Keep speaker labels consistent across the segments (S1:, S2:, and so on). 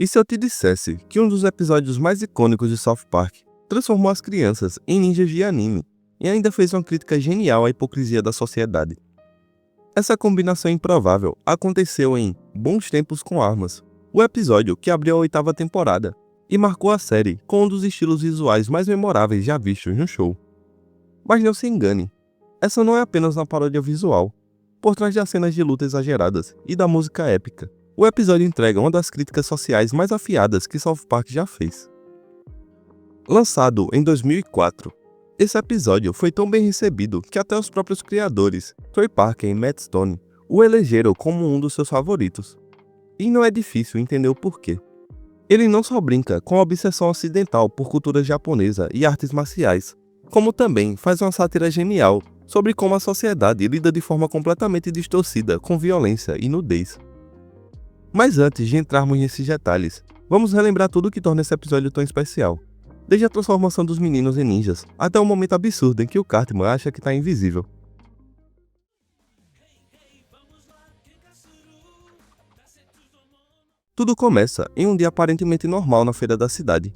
S1: E se eu te dissesse que um dos episódios mais icônicos de South Park transformou as crianças em ninjas de anime e ainda fez uma crítica genial à hipocrisia da sociedade? Essa combinação improvável aconteceu em Bons Tempos com Armas, o episódio que abriu a 8ª temporada e marcou a série com um dos estilos visuais mais memoráveis já vistos no show. Mas não se engane, essa não é apenas uma paródia visual. Por trás das cenas de luta exageradas e da música épica, o episódio entrega uma das críticas sociais mais afiadas que South Park já fez. Lançado em 2004, esse episódio foi tão bem recebido que até os próprios criadores, Trey Parker e Matt Stone, o elegeram como um dos seus favoritos. E não é difícil entender o porquê. Ele não só brinca com a obsessão ocidental por cultura japonesa e artes marciais, como também faz uma sátira genial sobre como a sociedade lida de forma completamente distorcida com violência e nudez. Mas antes de entrarmos nesses detalhes, vamos relembrar tudo o que torna esse episódio tão especial. Desde a transformação dos meninos em ninjas, até o momento absurdo em que o Cartman acha que está invisível. Tudo começa em um dia aparentemente normal na feira da cidade,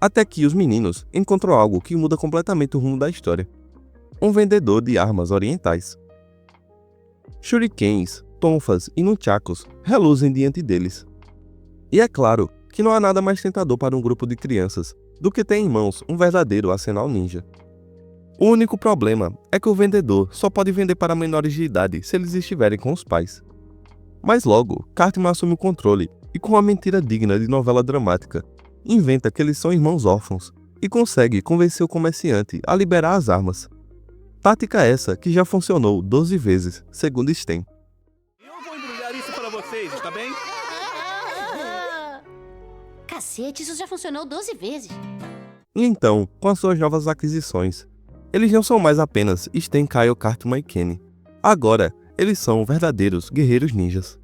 S1: até que os meninos encontram algo que muda completamente o rumo da história. Um vendedor de armas orientais. Shurikens, tonfas e nunchakus reluzem diante deles. E é claro que não há nada mais tentador para um grupo de crianças do que ter em mãos um verdadeiro arsenal ninja. O único problema é que o vendedor só pode vender para menores de idade se eles estiverem com os pais. Mas logo, Cartman assume o controle e, com uma mentira digna de novela dramática, inventa que eles são irmãos órfãos e consegue convencer o comerciante a liberar as armas. Tática essa que já funcionou 12 vezes, segundo Sten.
S2: Eu vou embrulhar isso para vocês, está bem?
S3: Cacete, isso já funcionou 12 vezes.
S1: E então, com as suas novas aquisições, eles não são mais apenas Sten, Kyle, Cartman e Kenny. Agora, eles são verdadeiros guerreiros ninjas.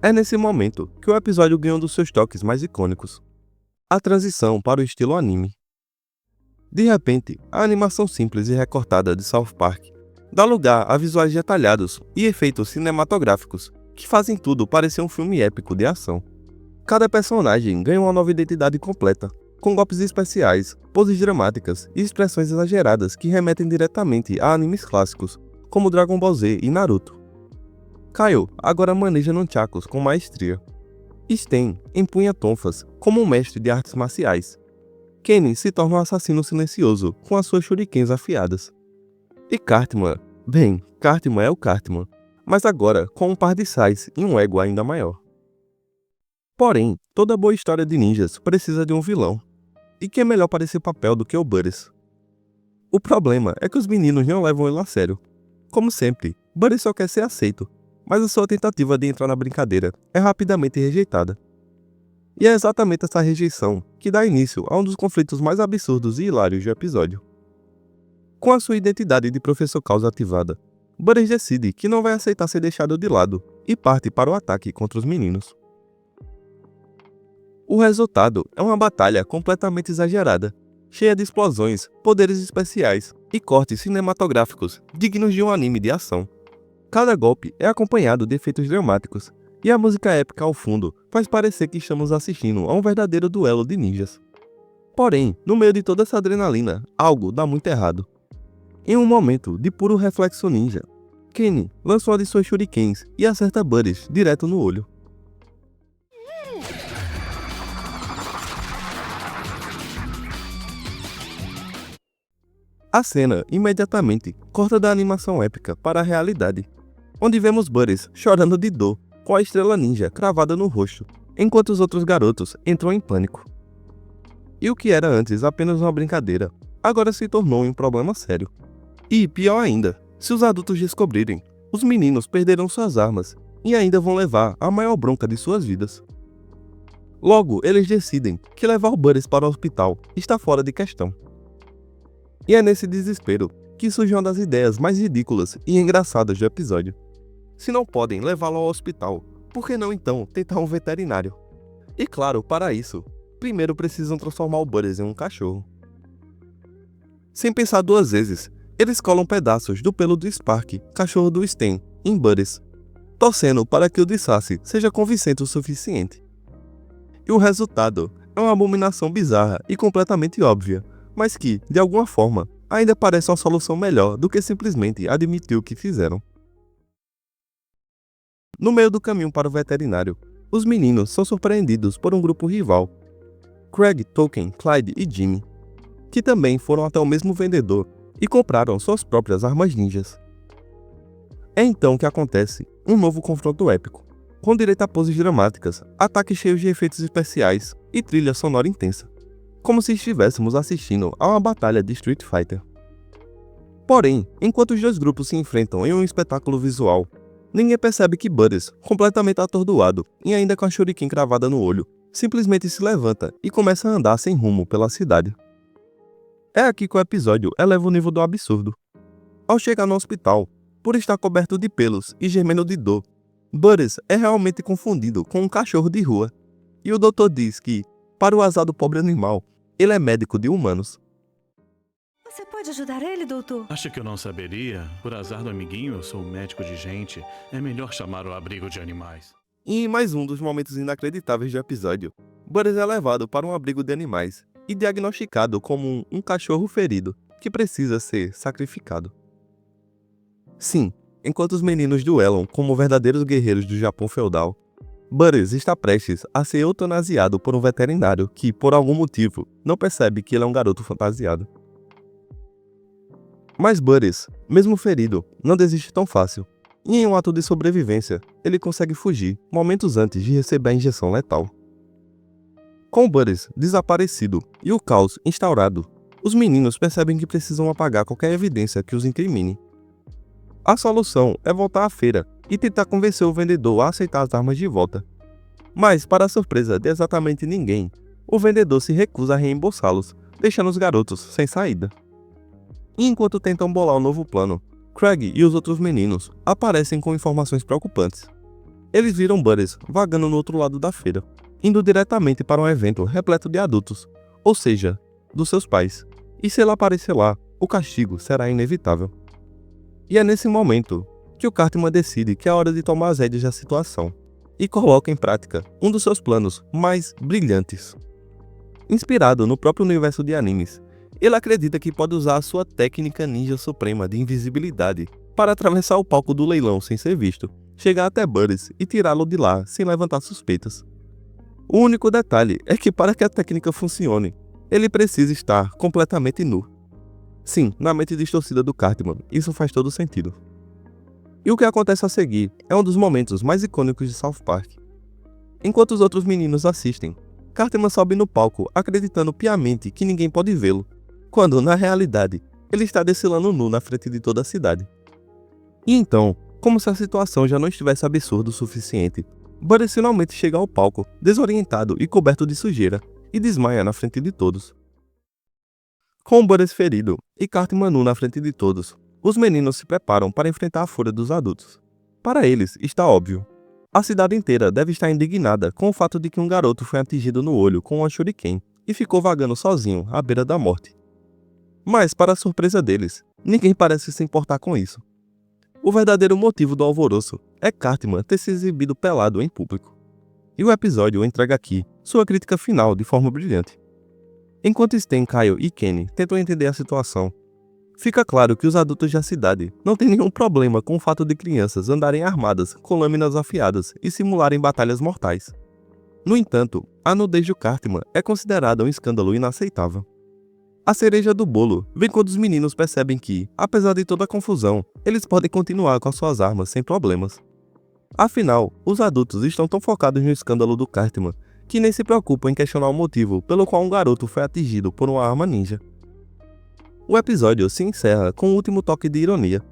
S1: É nesse momento que o episódio ganha um dos seus toques mais icônicos: a transição para o estilo anime. De repente, a animação simples e recortada de South Park dá lugar a visuais detalhados e efeitos cinematográficos que fazem tudo parecer um filme épico de ação. Cada personagem ganha uma nova identidade completa, com golpes especiais, poses dramáticas e expressões exageradas que remetem diretamente a animes clássicos, como Dragon Ball Z e Naruto. Kyle agora maneja nunchakus com maestria. Sten empunha tonfas como um mestre de artes marciais. Kenny se torna um assassino silencioso com as suas shurikens afiadas. E Cartman é o Cartman, mas agora com um par de sais e um ego ainda maior. Porém, toda boa história de ninjas precisa de um vilão. E que é melhor para esse papel do que o Butters? O problema é que os meninos não levam ele a sério. Como sempre, Butters só quer ser aceito, mas a sua tentativa de entrar na brincadeira é rapidamente rejeitada. E é exatamente essa rejeição que dá início a um dos conflitos mais absurdos e hilários do episódio. Com a sua identidade de professor Caos ativada, Butters decide que não vai aceitar ser deixado de lado e parte para o ataque contra os meninos. O resultado é uma batalha completamente exagerada, cheia de explosões, poderes especiais e cortes cinematográficos dignos de um anime de ação. Cada golpe é acompanhado de efeitos dramáticos, e a música épica ao fundo faz parecer que estamos assistindo a um verdadeiro duelo de ninjas. Porém, no meio de toda essa adrenalina, algo dá muito errado. Em um momento de puro reflexo ninja, Kenny lança uma de suas shurikens e acerta Butters direto no olho. A cena imediatamente corta da animação épica para a realidade, onde vemos Butters chorando de dor, com a estrela ninja cravada no rosto, enquanto os outros garotos entram em pânico. E o que era antes apenas uma brincadeira, agora se tornou um problema sério. E, pior ainda, se os adultos descobrirem, os meninos perderão suas armas e ainda vão levar a maior bronca de suas vidas. Logo, eles decidem que levar o Butters para o hospital está fora de questão. E é nesse desespero que surge uma das ideias mais ridículas e engraçadas do episódio. Se não podem levá-lo ao hospital, por que não então tentar um veterinário? E claro, para isso, primeiro precisam transformar o Butters em um cachorro. Sem pensar duas vezes, eles colam pedaços do pelo do Spark, cachorro do Sten, em Butters, torcendo para que o disfarce seja convincente o suficiente. E o resultado é uma abominação bizarra e completamente óbvia, mas que, de alguma forma, ainda parece uma solução melhor do que simplesmente admitir o que fizeram. No meio do caminho para o veterinário, os meninos são surpreendidos por um grupo rival, Craig, Tolkien, Clyde e Jimmy, que também foram até o mesmo vendedor e compraram suas próprias armas ninjas. É então que acontece um novo confronto épico, com direito a poses dramáticas, ataques cheios de efeitos especiais e trilha sonora intensa, como se estivéssemos assistindo a uma batalha de Street Fighter. Porém, enquanto os dois grupos se enfrentam em um espetáculo visual, ninguém percebe que Butters, completamente atordoado e ainda com a shuriken cravada no olho, simplesmente se levanta e começa a andar sem rumo pela cidade. É aqui que o episódio eleva o nível do absurdo. Ao chegar no hospital, por estar coberto de pelos e gemendo de dor, Butters é realmente confundido com um cachorro de rua, e o doutor diz que, para o azar do pobre animal, ele é médico de humanos.
S4: Você pode ajudar ele, doutor?
S2: Acha que eu não saberia? Por azar do amiguinho, eu sou médico de gente. É melhor chamar o abrigo de animais.
S1: E em mais um dos momentos inacreditáveis do episódio, Butters é levado para um abrigo de animais e diagnosticado como um cachorro ferido que precisa ser sacrificado. Sim, enquanto os meninos duelam como verdadeiros guerreiros do Japão feudal, Butters está prestes a ser eutanasiado por um veterinário que, por algum motivo, não percebe que ele é um garoto fantasiado. Mas Butters, mesmo ferido, não desiste tão fácil, e em um ato de sobrevivência, ele consegue fugir momentos antes de receber a injeção letal. Com Butters desaparecido e o caos instaurado, os meninos percebem que precisam apagar qualquer evidência que os incrimine. A solução é voltar à feira e tentar convencer o vendedor a aceitar as armas de volta. Mas, para a surpresa de exatamente ninguém, o vendedor se recusa a reembolsá-los, deixando os garotos sem saída. E enquanto tentam bolar um novo plano, Craig e os outros meninos aparecem com informações preocupantes. Eles viram Butters vagando no outro lado da feira, indo diretamente para um evento repleto de adultos, ou seja, dos seus pais, e se ele aparecer lá, o castigo será inevitável. E é nesse momento que o Cartman decide que é hora de tomar as rédeas da situação, e coloca em prática um dos seus planos mais brilhantes. Inspirado no próprio universo de animes, ele acredita que pode usar a sua técnica ninja suprema de invisibilidade para atravessar o palco do leilão sem ser visto, chegar até Butters e tirá-lo de lá sem levantar suspeitas. O único detalhe é que para que a técnica funcione, ele precisa estar completamente nu. Sim, na mente distorcida do Cartman, isso faz todo sentido. E o que acontece a seguir é um dos momentos mais icônicos de South Park. Enquanto os outros meninos assistem, Cartman sobe no palco acreditando piamente que ninguém pode vê-lo, quando, na realidade, ele está desfilando nu na frente de toda a cidade. E então, como se a situação já não estivesse absurda o suficiente, Butters finalmente chega ao palco, desorientado e coberto de sujeira, e desmaia na frente de todos. Com Butters ferido e Cartman nu na frente de todos, os meninos se preparam para enfrentar a fúria dos adultos. Para eles, está óbvio. A cidade inteira deve estar indignada com o fato de que um garoto foi atingido no olho com uma shuriken e ficou vagando sozinho à beira da morte. Mas, para a surpresa deles, ninguém parece se importar com isso. O verdadeiro motivo do alvoroço é Cartman ter se exibido pelado em público. E o episódio entrega aqui sua crítica final de forma brilhante. Enquanto Stan, Kyle e Kenny tentam entender a situação, fica claro que os adultos da cidade não têm nenhum problema com o fato de crianças andarem armadas com lâminas afiadas e simularem batalhas mortais. No entanto, a nudez do Cartman é considerada um escândalo inaceitável. A cereja do bolo vem quando os meninos percebem que, apesar de toda a confusão, eles podem continuar com as suas armas sem problemas. Afinal, os adultos estão tão focados no escândalo do Cartman que nem se preocupam em questionar o motivo pelo qual um garoto foi atingido por uma arma ninja. O episódio se encerra com um último toque de ironia.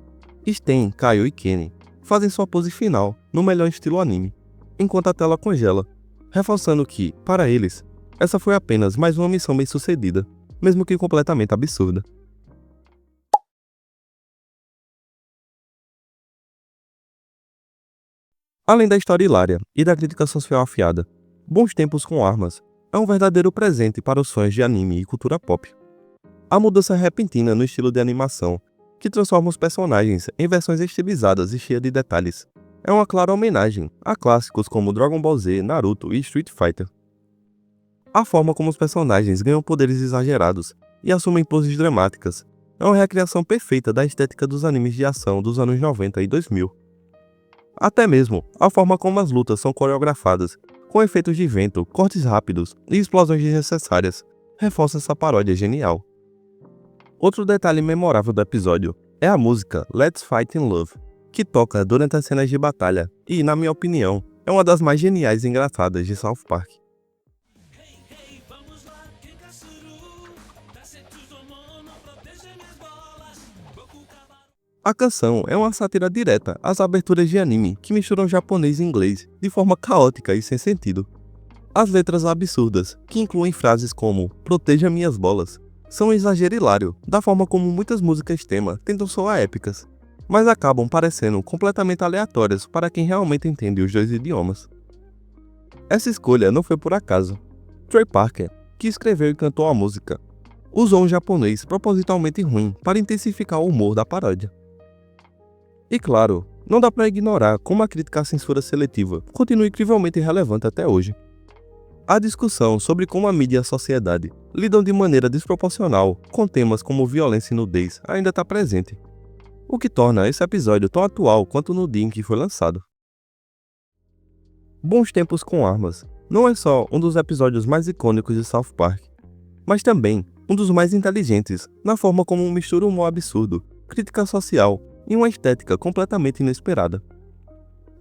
S1: Stan, Kyle e Kenny fazem sua pose final no melhor estilo anime, enquanto a tela congela, reforçando que, para eles, essa foi apenas mais uma missão bem-sucedida, mesmo que completamente absurda. Além da história hilária e da crítica social afiada, Bons Tempos com Armas é um verdadeiro presente para os fãs de anime e cultura pop. A mudança repentina no estilo de animação, que transforma os personagens em versões estilizadas e cheias de detalhes, é uma clara homenagem a clássicos como Dragon Ball Z, Naruto e Street Fighter. A forma como os personagens ganham poderes exagerados e assumem poses dramáticas é uma recriação perfeita da estética dos animes de ação dos anos 90 e 2000. Até mesmo a forma como as lutas são coreografadas, com efeitos de vento, cortes rápidos e explosões desnecessárias, reforça essa paródia genial. Outro detalhe memorável do episódio é a música Let's Fight in Love, que toca durante as cenas de batalha e, na minha opinião, é uma das mais geniais e engraçadas de South Park. A canção é uma sátira direta às aberturas de anime que misturam japonês e inglês de forma caótica e sem sentido. As letras absurdas, que incluem frases como "proteja minhas bolas", são um exagero hilário da forma como muitas músicas tema tentam soar épicas, mas acabam parecendo completamente aleatórias para quem realmente entende os dois idiomas. Essa escolha não foi por acaso. Trey Parker, que escreveu e cantou a música, usou um japonês propositalmente ruim para intensificar o humor da paródia. E claro, não dá para ignorar como a crítica à censura seletiva continua incrivelmente relevante até hoje. A discussão sobre como a mídia e a sociedade lidam de maneira desproporcional com temas como violência e nudez ainda está presente, o que torna esse episódio tão atual quanto no dia em que foi lançado. Bons Tempos com Armas não é só um dos episódios mais icônicos de South Park, mas também um dos mais inteligentes na forma como mistura humor absurdo, crítica social e uma estética completamente inesperada.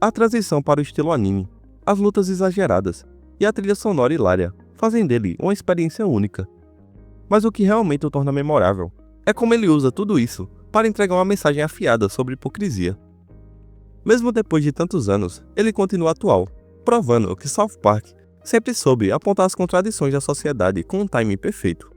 S1: A transição para o estilo anime, as lutas exageradas e a trilha sonora hilária fazem dele uma experiência única. Mas o que realmente o torna memorável é como ele usa tudo isso para entregar uma mensagem afiada sobre hipocrisia. Mesmo depois de tantos anos, ele continua atual, provando que South Park sempre soube apontar as contradições da sociedade com um timing perfeito.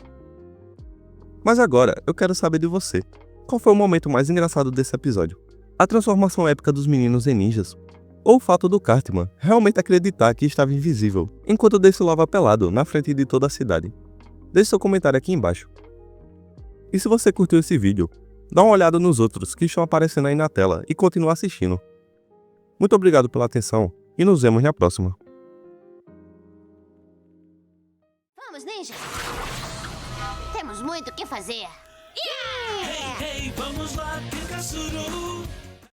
S1: Mas agora eu quero saber de você. Qual foi o momento mais engraçado desse episódio? A transformação épica dos meninos em ninjas? Ou o fato do Cartman realmente acreditar que estava invisível enquanto desfilava pelado na frente de toda a cidade? Deixe seu comentário aqui embaixo. E se você curtiu esse vídeo, dá uma olhada nos outros que estão aparecendo aí na tela e continua assistindo. Muito obrigado pela atenção e nos vemos na próxima.
S3: Vamos, ninjas! Temos muito o que fazer.
S5: Hey, vamos lá, Pikachu!